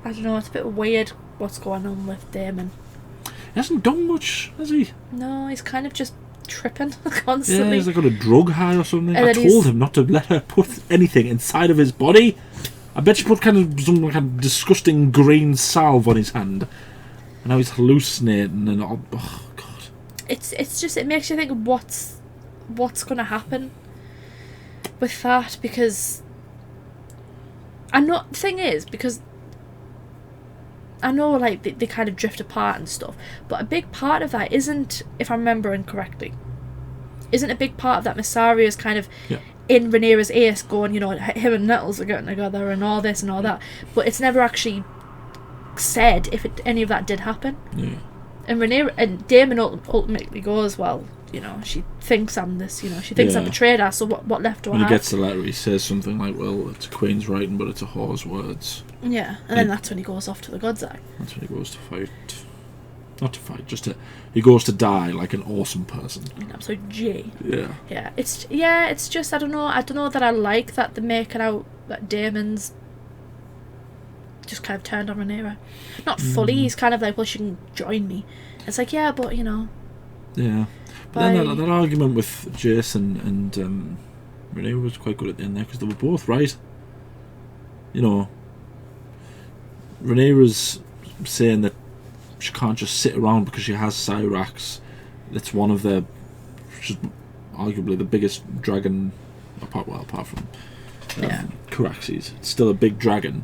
it's a bit weird what's going on with Daemon. He hasn't done much, has he? No, he's kind of just tripping constantly. Yeah, he's like got a drug high or something. And I told him not to let her put anything inside of his body. I bet she put some kind of disgusting green salve on his hand. And now he's hallucinating and all. Oh, God. It's just, it makes you think, what's what's going to happen with that, because I know the thing is, because I know like they kind of drift apart and stuff, but a big part of that isn't, if I'm remembering correctly, isn't a big part of that Mysaria is kind of in Rhaenyra's ears going, you know, him and Nettles are getting together and all this and all that, but it's never actually said if any of that did happen. And Rhaenyra and Daemon ultimately goes, well, you know, she thinks I'm this, you know, she thinks I betrayed her, so what left do I have? When he gets the letter, he says something like, well, it's a queen's writing, but it's a whore's words. Yeah, and then that's when he goes off to the God's Eye. That's when he goes to fight. Not to fight, he goes to die like an awesome person. An absolute G. Yeah. Yeah, it's just, I don't know that I like that they're making out that Daemon's just kind of turned on Rhaenyra. Not fully, he's kind of like, well, she can join me. It's like, yeah, but, you know. Yeah. But then that argument with Jace and Rhaenyra was quite good at the end there, because they were both right. You know, Rhaenyra's saying that she can't just sit around because she has Cyrax. It's one of the, which is arguably the biggest dragon, apart from Caraxes. It's still a big dragon.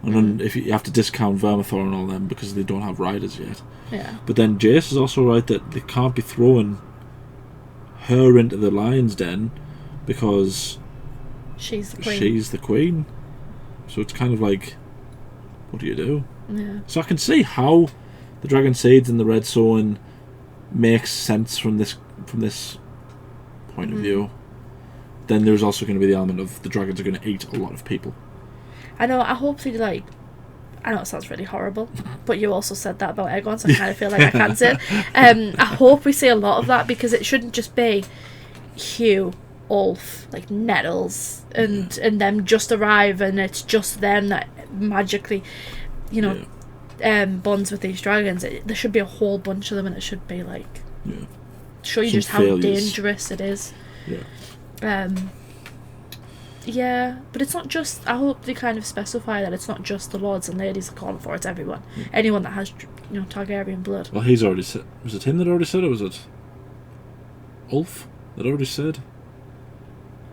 And then if you have to discount Vermithor and all them because they don't have riders yet. Yeah. But then Jace is also right that they can't be throwing her into the lion's den because she's the queen. So it's kind of like, what do you do? Yeah. So I can see how the Dragonseeds and the Red Sowing makes sense from this point of view. Then there's also going to be the element of the dragons are going to eat a lot of people. I know, I hope they like, I know it sounds really horrible, but you also said that about AEGON, so I kind of feel like I can say it. I hope we see a lot of that, because it shouldn't just be Hugh, Ulf, like Nettles, and them just arrive and it's just them that magically, you know, bonds with these dragons. There should be a whole bunch of them, and it should be like, show you just how dangerous it is. Yeah, but it's not just, I hope they kind of specify that it's not just the lords and ladies are calling for, it's everyone. Anyone that has, you know, Targaryen blood. Well, he's already said, was it him that already said, or was it Ulf that already said?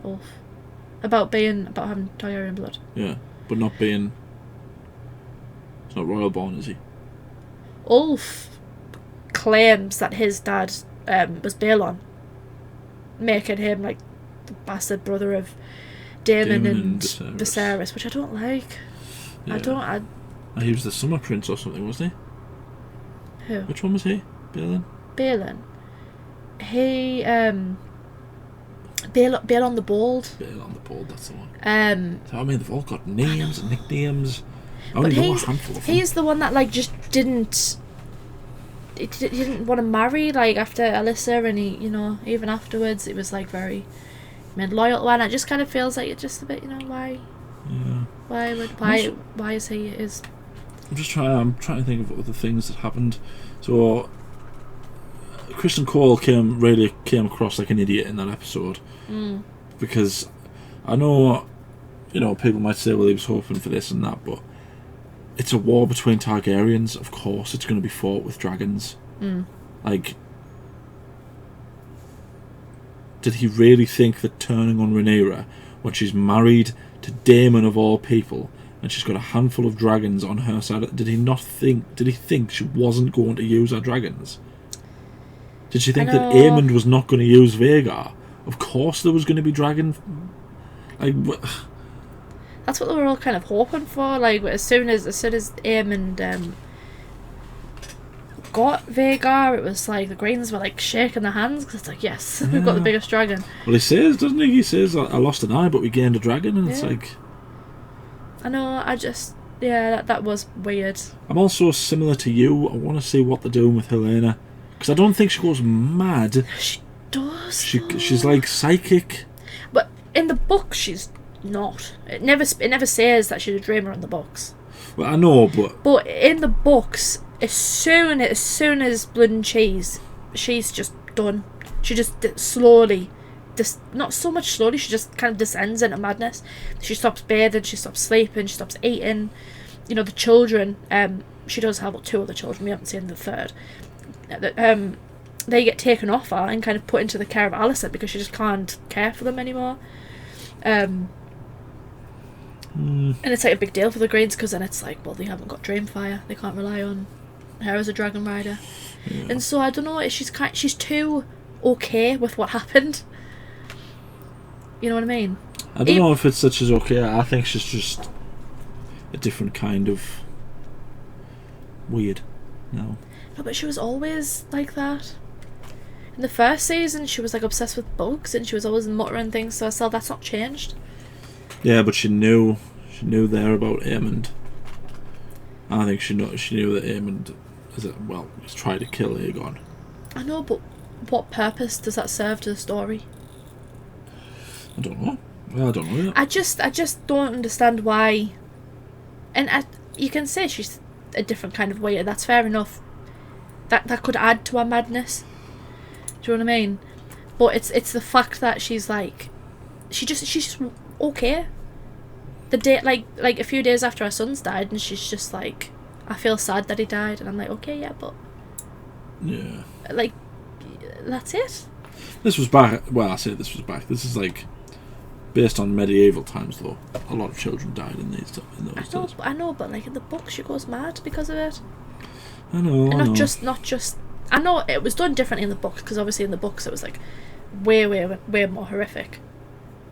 Ulf. About having Targaryen blood. Yeah, but not being, he's not royal born, is he? Ulf claims that his dad was Balon, making him like the bastard brother of Daemon and Viserys, which I don't like. Yeah. He was the Summer Prince or something, wasn't he? Who? Which one was he? Balon? He Balon the Bold. Balon the Bold, that's the one. So I mean, they've all got names and nicknames. I only know a handful of them. He's the one that like just didn't want to marry like after Alyssa, and he, you know, even afterwards it was like very loyal to her, and it just kind of feels like it's just a bit, you know, why? Yeah. Why is he is? I'm trying to think of other things that happened. So Kristen Cole came across like an idiot in that episode, because I know, you know, people might say, well, he was hoping for this and that, but it's a war between Targaryens. Of course, it's going to be fought with dragons. Like, did he really think that turning on Rhaenyra when she's married to Daemon of all people and she's got a handful of dragons on her side, did he think she wasn't going to use her dragons? Did she think that Aemond was not going to use Vhagar? Of course there was going to be dragon. Like, that's what they were all kind of hoping for. Like, as soon as Aemond got Vhagar, it was like the Greens were like shaking their hands, because it's like, yes, we've got the biggest dragon. Well, he says, doesn't he? He says, I lost an eye, but we gained a dragon, and it's like, I know. That was weird. I'm also similar to you. I want to see what they're doing with Helena, because I don't think she goes mad. She does. She's like psychic. But in the book, she's not. It never says that she's a dreamer in the books. Well, I know, but in the books, as soon as Blood and Cheese, she's just done. She just slowly, not so much slowly, she just kind of descends into madness. She stops bathing, she stops sleeping, she stops eating. You know, the children, she does have 2 other children, we haven't seen the third. they get taken off her and kind of put into the care of Alicent because she just can't care for them anymore. And it's like a big deal for the Greens because then it's like, well, they haven't got Dreamfire, they can't rely on her as a dragon rider. And so I don't know, she's too okay with what happened. You know what I mean? I don't know if it's such as okay. I think she's just a different kind of weird. No, but she was always like that. In the first season, she was like obsessed with bugs and she was always muttering things to herself. That's not changed. Yeah, but she knew there about Aemond. I think she knew that Aemond was trying to kill Aegon. I know, but what purpose does that serve to the story? I don't know. Well, I don't know yet. I just don't understand why. And you can say she's a different kind of weird. That's fair enough. That could add to her madness. Do you know what I mean? But it's the fact that she's like, she's just okay. The day like a few days after her son's died, and she's just like, I feel sad that he died, and I'm like, okay, yeah, but yeah, like that's it. This was back. Well, I say this was back. This is like based on medieval times, though. A lot of children died in those days. I know, but like in the book, she goes mad because of it. I know. And not just. I know it was done differently in the books because obviously in the books it was like way more horrific,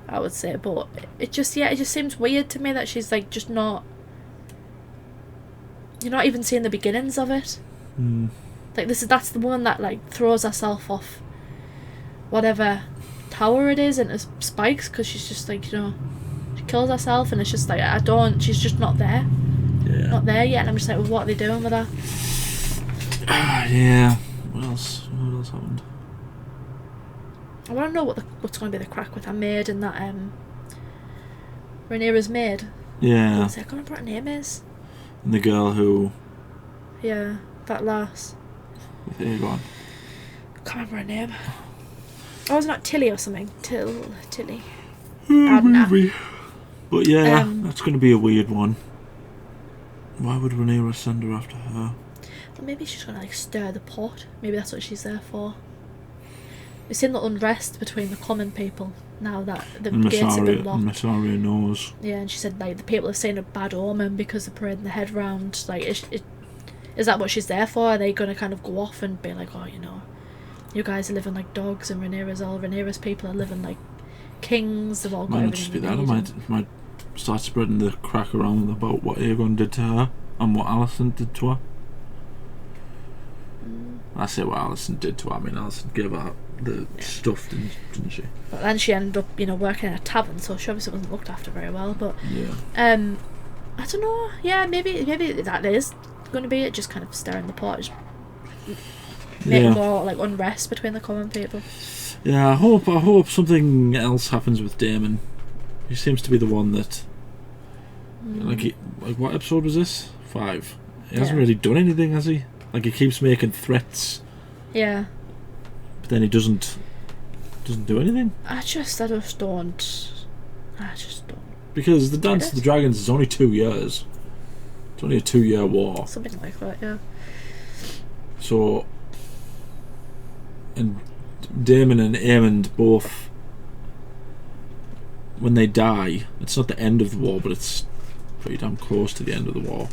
I would say. But it just seems weird to me that she's like just not. You're not even seeing the beginnings of it. Like that's the one that like throws herself off whatever tower it is into spikes because she's just like, she kills herself and it's just like she's just not there. Not there yet, and I'm just like, well, what are they doing with her? Yeah. What else happened? I want to know what's going to be the crack with her maid and that Rhaenyra's maid. Yeah. I can't remember what her name is. And the girl who. Yeah, that lass. With Aegon. Can't remember her name. Oh, it's not Tilly or something. Tilly. Maybe. But yeah, that's going to be a weird one. Why would Rhaenyra send her after her? Well, maybe she's going to like stir the pot. Maybe that's what she's there for. We've seen the unrest between the common people now that the gates have been locked. And Miss Arya knows. Yeah, and she said like the people have seen a bad omen because they're parading the head round. Like, is that what she's there for? Are they going to kind of go off and be like, oh, you guys are living like dogs, and Rhaenyra's people are living like kings. They've all got Might just be that. It might start spreading the crack around about what Aegon did to her and what Alicent did to her. I say what Alicent did to her. I mean, Alicent gave her the stuff, didn't she? But then she ended up, working in a tavern, so she obviously wasn't looked after very well. But yeah, I don't know. Yeah, maybe that is going to be it. Just kind of stirring the pot, just making more like unrest between the common people. Yeah, I hope something else happens with Daemon. He seems to be the one that, like what episode was this? 5. He hasn't really done anything, has he? Like, he keeps making threats. Yeah. But then he doesn't do anything. I just don't. Because the Dance of the Dragons is only 2 years. It's only a 2-year war. Something like that, yeah. So, and Daemon and Aemond both, when they die, it's not the end of the war, but it's pretty damn close to the end of the war.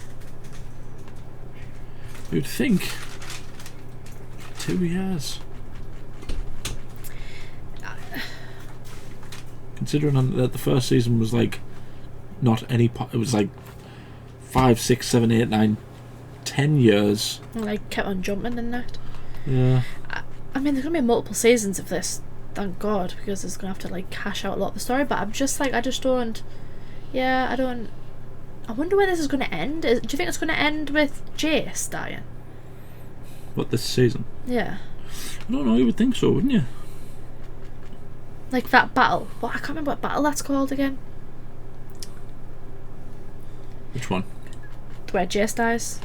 You'd think 2 years. Considering that the first season was like not any it was like 5, 6, 7, 8, 9, 10 years. Like kept on jumping in that. Yeah. I mean, there's gonna be multiple seasons of this, thank God, because it's gonna have to like hash out a lot of the story. But I'm just like, I don't. I wonder where this is gonna end. Do you think it's gonna end with Jace dying? What, this season? Yeah. I don't know. You would think so, wouldn't you? Like that battle. What, I can't remember what battle that's called again. Which one? Where Jace dies.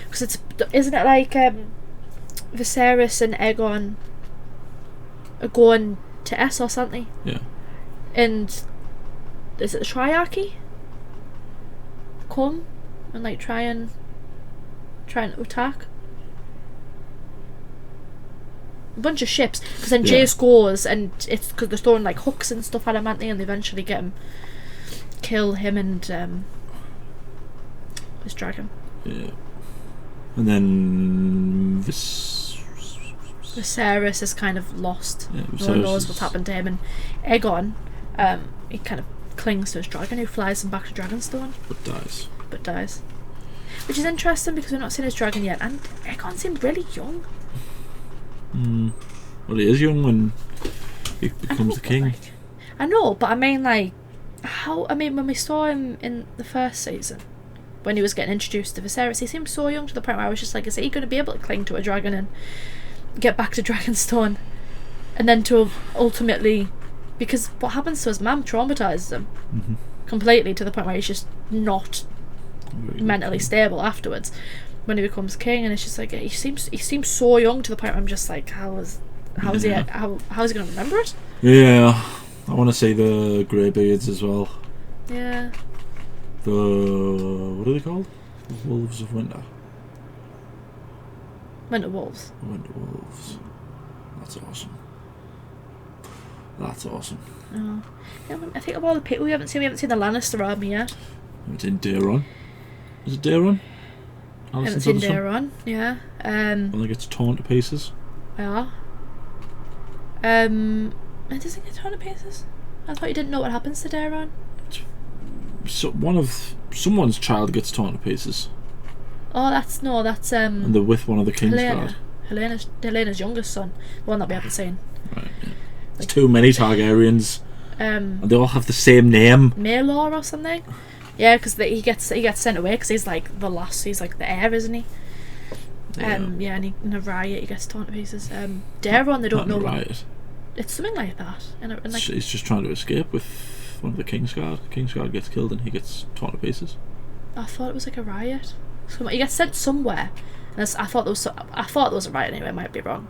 Because isn't it like Viserys and Aegon are going to Essos, or something? Yeah. And is it the Triarchy? Come and like trying to attack. a bunch of ships, because then Yeah. Jace goes, and it's because they're throwing like hooks and stuff at him, aren't they? And they eventually kill him and this dragon. Yeah. And then Viserys is kind of lost. Yeah, No one knows Viserys what's is- happened to him. And Aegon, he kind of clings to his dragon, who flies him back to Dragonstone. But dies. Which is interesting because we've not seen his dragon yet, and Aegon seemed really young. Well, he is young when he becomes the king. I know, but I mean, like, when we saw him in the first season, when he was getting introduced to Viserys, he seemed so young to the point where I was just like, is he going to be able to cling to a dragon and get back to Dragonstone? And then to ultimately, because what happens to his mum traumatizes him completely to the point where he's just not mentally stable afterwards when he becomes king, and it's just like he seems so young to the point where I'm just like, how is he going to remember it? Yeah, I want to see the Greybeards as well. Yeah. What are they called? The Wolves of Winter. Winter Wolves. Winter Wolves. That's awesome. Oh. Yeah, I think of all the people we haven't seen the Lannister army yet. Haven't seen Daemon. Is it Daemon? Haven't seen Daemon. Yeah. When they get torn to pieces. Yeah. It doesn't get torn to pieces. I thought you didn't know what happens to Daemon. So someone's child gets torn to pieces. Oh, that's And they're with one of the king's guard. Helena's youngest son, the one that we haven't seen. Right. Yeah. There's too many Targaryens. And they all have the same name. Maelor or something. Yeah, because he gets sent away because he's like the last. He's like the heir, isn't he? Yeah. And in a riot he gets torn to pieces. Daemon, they don't know. Riot. It's something like that. He's just trying to escape with one of the king's guard. The king's guard gets killed and he gets torn to pieces. I thought it was like a riot. He gets sent somewhere. And I thought there was a riot anyway. I might be wrong,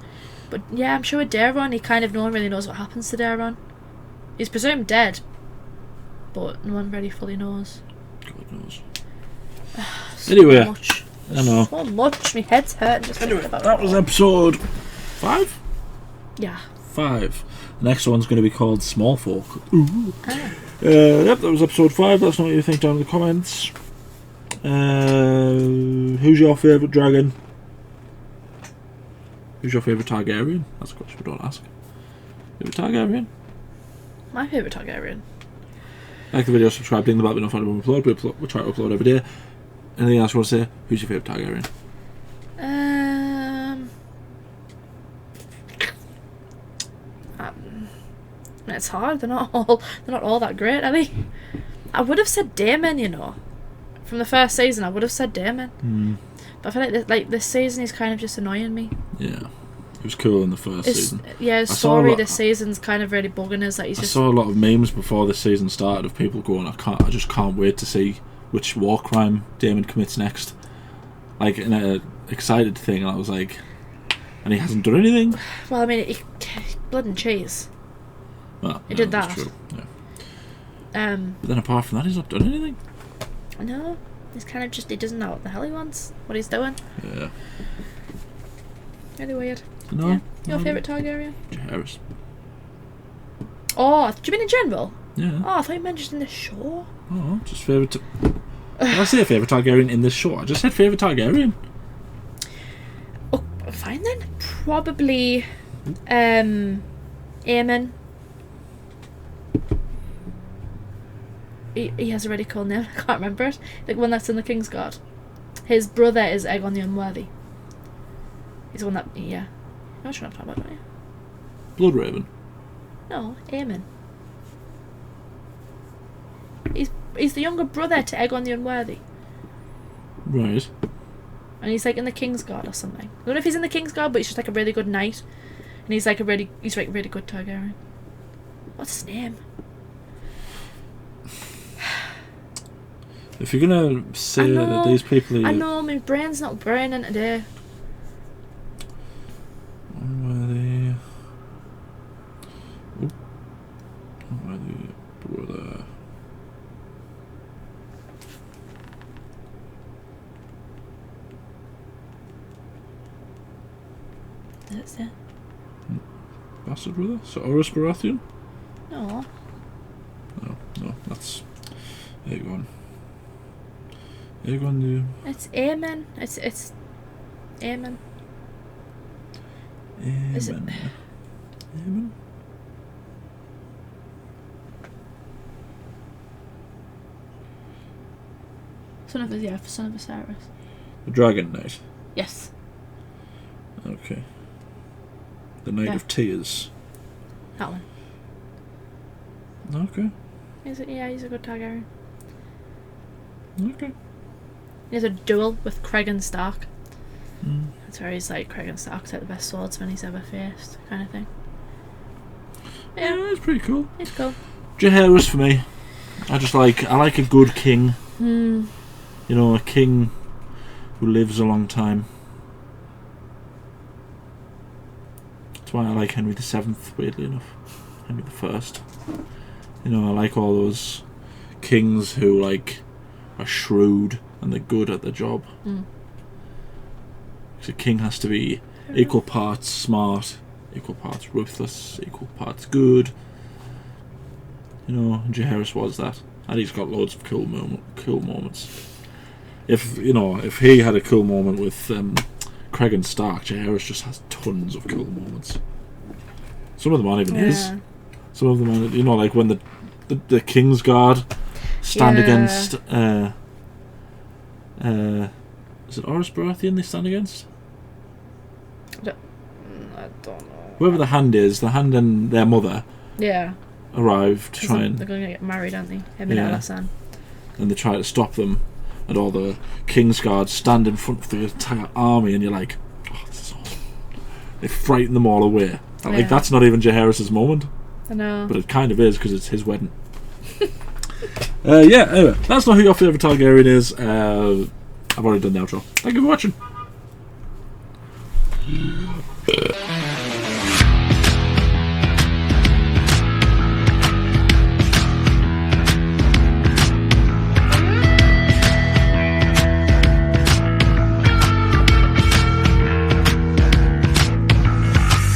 but yeah, I'm sure with Daemon, no one really knows what happens to Daemon. He's presumed dead, but no one really fully knows. God knows. Anyway, much. I know. So much. My head's hurting just thinking about that it. was episode 5. Yeah. 5. The next one's going to be called Small Folk. Ooh. Yep, that was episode 5. Let us know what you think down in the comments. Who's your favourite dragon? Who's your favourite Targaryen? That's a question we don't ask. Favourite Targaryen? My favourite Targaryen. Like the video, subscribe, ding the bell, notified when we upload. We try to upload every day. Anything else you want to say? Who's your favourite Targaryen? It's hard. They're not all that great, are they? I would have said Daemon, from the first season. I would have said Daemon, but I feel like this season he's kind of just annoying me. Yeah, he was cool in the first season. Yeah, his story this season's kind of really bugging us. Like I saw a lot of memes before this season started of people going, I just can't wait to see which war crime Daemon commits next. Like in a excited thing, and I was like, and he hasn't done anything. Well, I mean, he blood and cheese. Well, he did that. True. Yeah. But then apart from that, he's not done anything. No, he's kind of just, he doesn't know what the hell he wants, what he's doing. Yeah. Really weird. No. Yeah. Your favourite Targaryen? Jace. Oh, do you mean in general? Yeah. Oh, I thought you meant just in the show. Oh, just favourite. Did I say favourite Targaryen in this show? I just said favourite Targaryen. Oh, fine then. Probably, Aemon. He has a really cool name. I can't remember it. The one that's in the King's Guard. His brother is Aegon the Unworthy. He's the one that, yeah. I'm not sure what I'm talking about, don't you? Bloodraven. No, Aemon. He's the younger brother to Aegon the Unworthy. Right. And he's like in the King's Guard or something. I don't know if he's in the King's Guard, but he's just like a really good knight. And he's like a really good Targaryen. What's his name? If you're gonna say that these people are... I know, my brain's not braining today. Unworthy brother. That's it. bastard brother? So Oris Baratheon? No. No, that's Aegon. Aegon knew. It's Aemon. It's Aemon. Is it? Aemon? Son of Osiris. The Dragon Knight. Yes. Okay. The Knight of Tears. That one. Okay. He's a good Targaryen. Okay. He has a duel with Cregan Stark. Mm. That's where he's like, Cregan Stark's like the best swordsman he's ever faced, kind of thing. Yeah, it's pretty cool. It's cool. Jaehaerys for me. I like a good king. Hmm. You know, a king who lives a long time. That's why I like Henry VII, weirdly enough. Henry I. You know, I like all those kings who, like, are shrewd and they're good at their job. Mm. Because a king has to be equal parts smart, equal parts ruthless, equal parts good. You know, Jaehaerys was that. And he's got loads of cool moments. If he had a cool moment with Cregan Stark, Jaehaerys just has tons of cool moments. Some of them aren't even his. Some of them aren't, you know, like when the Kingsguard stand against is it Oris Baratheon they stand against? I don't know. Whoever the Hand is, the Hand and their mother arrive to try and... They're going to get married, aren't they? Him and Alysanne. And they try to stop them, and all the Kingsguard stand in front of the entire army, and you're like, oh, this is awesome. They frighten them all away. Like, that's not even Jaehaerys' moment. I know. But it kind of is, because it's his wedding. Anyway, that's not who your favourite Targaryen is. I've already done the outro. Thank you for watching.